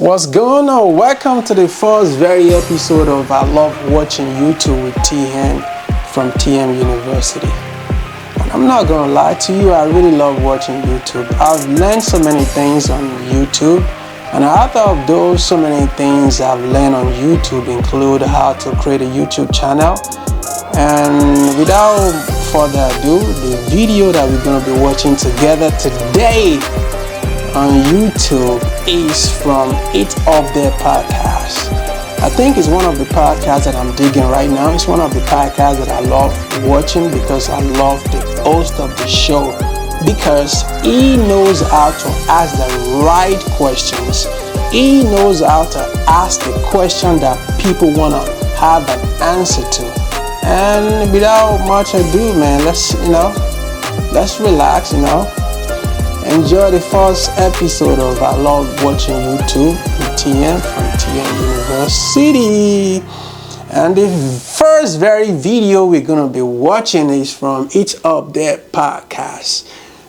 What's going on? Welcome to the first very episode of I Love Watching YouTube with TM from TM University. And I'm not gonna lie to you, I really love watching YouTube. I've learned so many things on YouTube, and out of those so many things I've learned on YouTube include how to create a YouTube channel. And without further ado, the video that we're gonna be watching together today on YouTube is from It's Up There podcast. I think it's one of the podcasts that I'm digging right now. It's one of the podcasts that I love watching because I love the host of the show, because he knows how to ask the right questions. He knows how to ask the question that people want to have an answer to. And without much ado, man, let's relax, Enjoy the first episode of I Love Watching YouTube with TM from TM University. And the first very video we're going to be watching is from It's Up There podcast.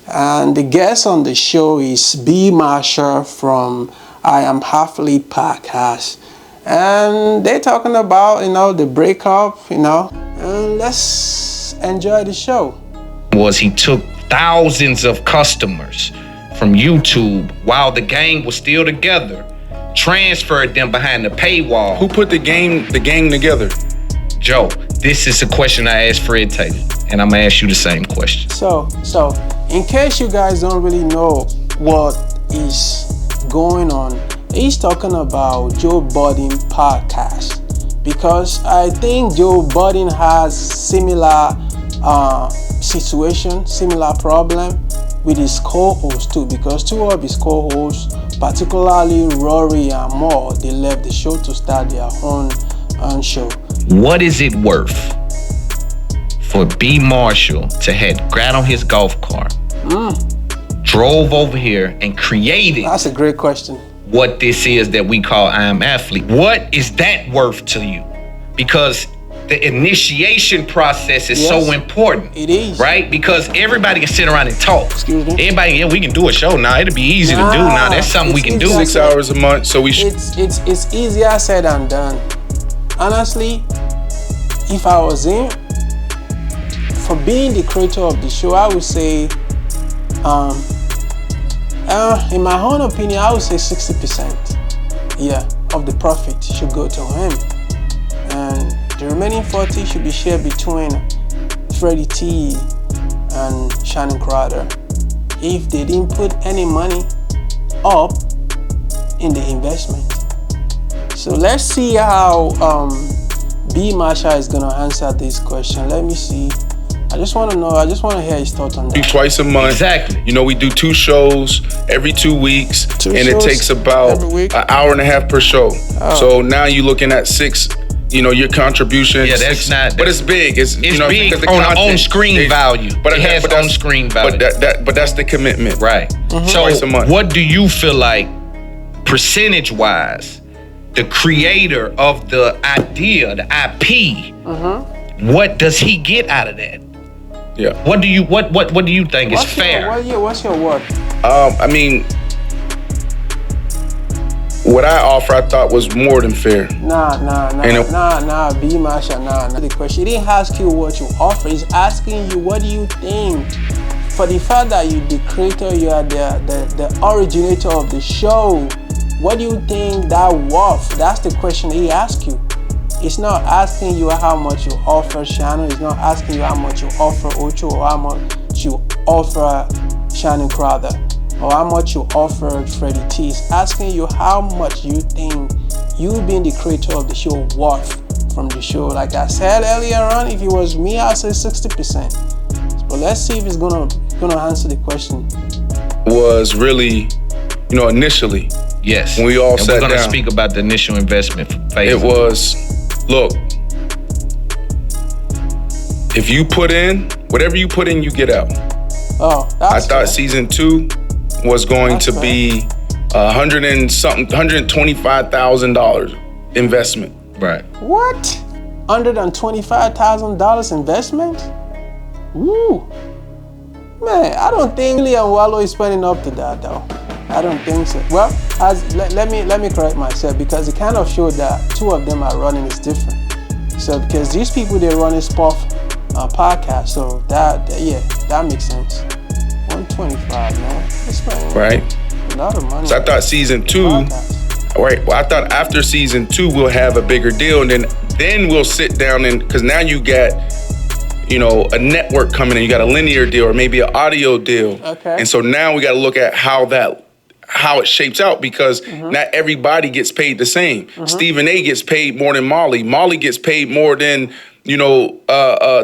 And the guest on the show is B. Marshall from I Am Halfly podcast. And they're talking about, the breakup, and let's enjoy the show. He took thousands of customers from YouTube while the gang was still together, transferred them behind the paywall. Who put the game together? Joe, this is a question I asked Fred Taylor, and I'm gonna ask you the same question. So in case you guys don't really know what is going on, he's talking about Joe Budden podcast, because I think Joe Budden has similar situation, similar problem with his co-host too, because two of his co-hosts, particularly Rory and Moore, they left the show to start their own show. What is it worth for B. Marshall to have got on his golf cart, drove over here and created? That's a great question. What this is that we call I Am Athlete. What is that worth to you? Because the initiation process is so important. It is. Right? Because everybody can sit around and talk. Excuse me? Everybody, we can do a show now. It'll be easy to do now. That's something we can do. 6 hours a month, so we should. It's easier said than done. Honestly, if I was for being the creator of the show, I would say, in my own opinion, I would say 60%, of the profit should go to him. And the remaining 40 should be shared between Freddie T and Shannon Crowder if they didn't put any money up in the investment. So let's see how B. Marshall is gonna answer this question. Let me see. I just want to hear his thoughts on that. Twice a month. Exactly. We do 2 shows every 2 weeks, and it takes about an hour and a half per show. Oh. So now you're looking at 6. Your contribution. Yeah, that's not. But it's big. It's big on on-screen value. But it has on-screen value. But that's the commitment. Right. Mm-hmm. So twice a month. What do you feel like, percentage-wise, the creator of the idea, the IP, what does he get out of that? Yeah. What do you think is fair? What's your word? What I offer, I thought was more than fair. Nah, B. Marshall, nah. The question, he didn't ask you what you offer. He's asking you, what do you think? For the fact that you're the creator, you are the originator of the show, what do you think that worth? That's the question he asked you. It's not asking you how much you offer Shannon. It's not asking you how much you offer Ocho, or how much you offer Shannon Crowder, or how much you offer Freddie T. It's asking you how much you think you being the creator of the show worth from the show. Like I said earlier on, if it was me, I'd say 60%. But let's see if it's gonna answer the question. Was really, initially. Yes. When we all sat down. We're gonna speak about the initial investment phase. It was, look, if you put in, whatever you put in, you get out. Oh, that's I thought fair. season 2 was going to be $125,000 investment. Right. What? $125,000 investment? Woo. Man, I don't think William Wallow is spending up to that though. I don't think so. Well, let me correct myself, because it kind of showed that two of them are running is different. So because these people, they're running sport podcast, so that makes sense. 125, man. That's right. A lot of money. So I thought season 2, right? Well, I thought after season 2 we'll have a bigger deal, and then we'll sit down and because now you got, you know, a network coming in, you got a linear deal or maybe an audio deal. Okay. And so now we got to look at how it shapes out, because not everybody gets paid the same. Stephen A gets paid more than Molly. Molly gets paid more than, you know,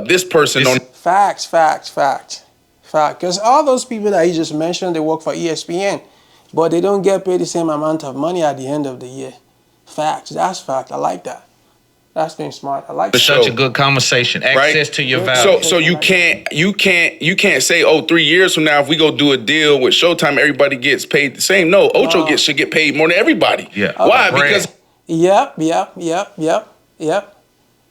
this person on. Facts. Because all those people that you just mentioned, they work for ESPN, but they don't get paid the same amount of money at the end of the year. Facts. That's fact. I like that. That's being smart. I like that. Such a good conversation. Access to your value. So you can't say, oh, 3 years from now, if we go do a deal with Showtime, everybody gets paid the same. No, Ocho should get paid more than everybody. Yeah. Why? Because Yep.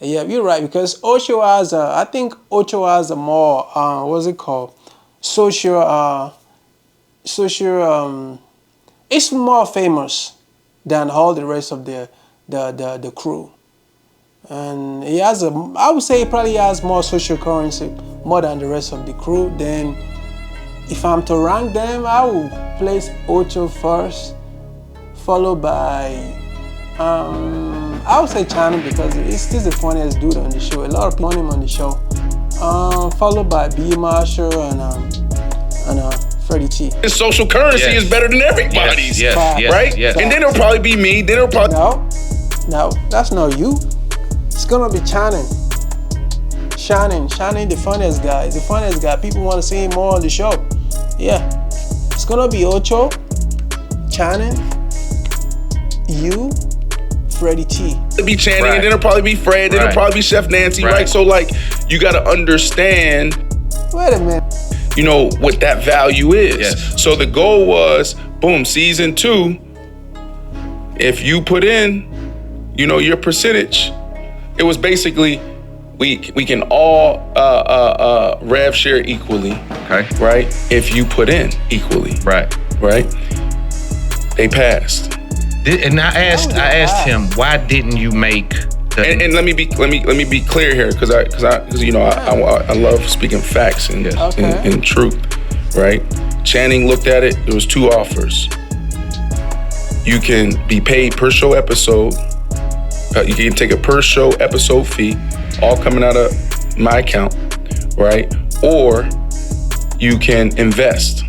You're right, because Ocho has I think Ocho has a more what's it called? Social it's more famous than all the rest of the crew. And he has I would say he probably has more social currency more than the rest of the crew. Then if I'm to rank them, I would place Ocho first, followed by I would say Channel, because he's still the funniest dude on the show. A lot of people want him on the show. Followed by B. Marshall and Freddie T. His social currency is better than everybody's. Yes. Right? Yes. And then it'll probably be me. Then it'll probably No, that's not you. It's gonna be Channing, the funniest guy. He's the funniest guy. People want to see him more on the show. Yeah. It's gonna be Ocho, Channing, you, Freddie T. It'll be Channing, and then it'll probably be Fred, then it'll probably be Chef Nancy, right? So like, you gotta understand. Wait a minute. You know what that value is. Yes. So the goal was, boom, season 2. If you put in, you know, your percentage, it was basically we can all rev share equally. Okay. Right? If you put in equally. Right. They passed. And I asked him, why didn't you make the... And let me be clear here, because you know I love speaking facts and truth, right? Channing looked at it. There was 2 offers. You can be paid per show episode. You can take a per show episode fee, all coming out of my account, right? Or you can invest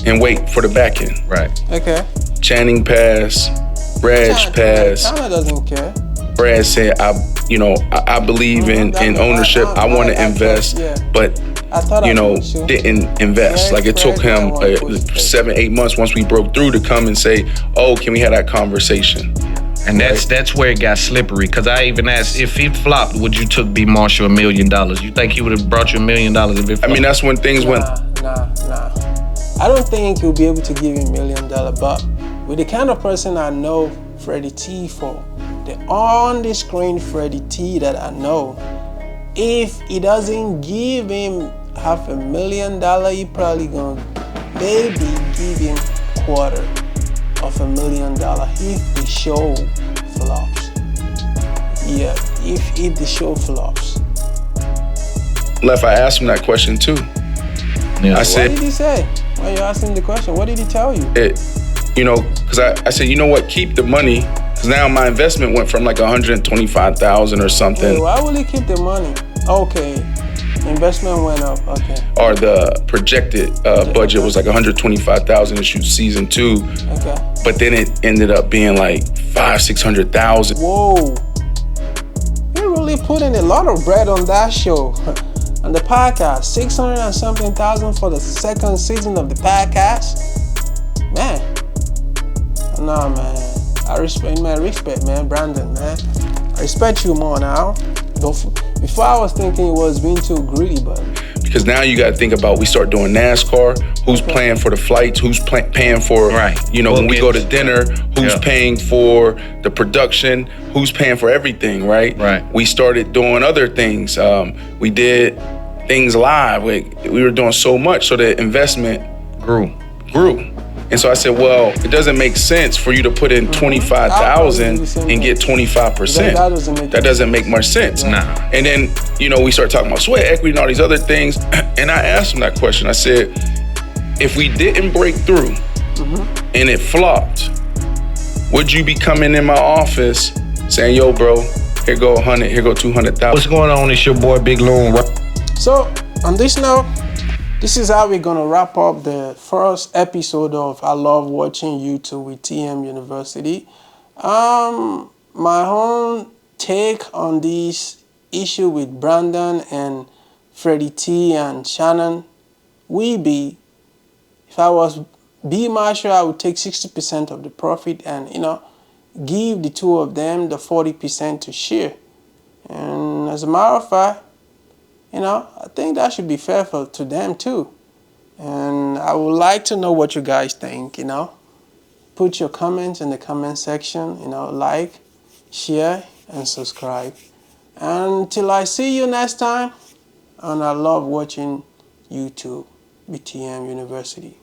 and wait for the back end. Right. Okay. Channing passed. Reg passed. China doesn't care. Brad said, I believe in ownership. I want to invest, but didn't invest. Like it took him 7-8 months once we broke through to come and say, oh, can we have that conversation? And that's where it got slippery. Because I even asked, if he flopped, would you took B. Marshall $1 million? You think he would have brought you $1 million if it flopped? I mean, that's when things went. Nah. I don't think he'll be able to give you $1 million, but with the kind of person I know Freddie T for, the on-the-screen Freddie T that I know, if he doesn't give him $500,000, he probably gonna maybe give him $250,000 if the show flops. Yeah, if the show flops. Left, I asked him that question too. Yeah. I said, what did he say? When you asked him the question, what did he tell you? Because I said, you know what, keep the money. Because now my investment went from like $125,000 or something. Wait, why will he keep the money? Okay, investment went up. Okay. Or the projected budget was like $125,000 to shoot season 2. Okay. But then it ended up being like $500,000-$600,000. Whoa. You're really putting a lot of bread on that show. On the podcast, 600 and something thousand for the second season of the podcast. Man. Nah, man. I respect, man, Brandon, man. I respect you more now. Before I was thinking it was being too greedy, but... Because now you got to think about, we start doing NASCAR, who's paying for the flights, who's paying for, when we go to dinner, who's paying for the production, who's paying for everything, right? Right. We started doing other things. We did things live. We were doing so much, so the investment grew. And so I said, well, it doesn't make sense for you to put in 25,000 and get 25%. That doesn't make much sense. Nah. And then, you know, we start talking about sweat equity and all these other things. And I asked him that question. I said, if we didn't break through and it flopped, would you be coming in my office saying, yo, bro, here go 100, here go 200,000? What's going on? It's your boy Big Loon. So on this note, this is how we're gonna wrap up the first episode of I Love Watching YouTube with TM University. My own take on this issue with Brandon and Freddie T and Shannon will be, if I was B Marshall, I would take 60% of the profit and, you know, give the two of them the 40% to share. And as a matter of fact, you know, I think that should be fair to them too. And I would like to know what you guys think, you know. Put your comments in the comment section, you know, like, share, and subscribe. Until I see you next time, and I love watching YouTube with TM University.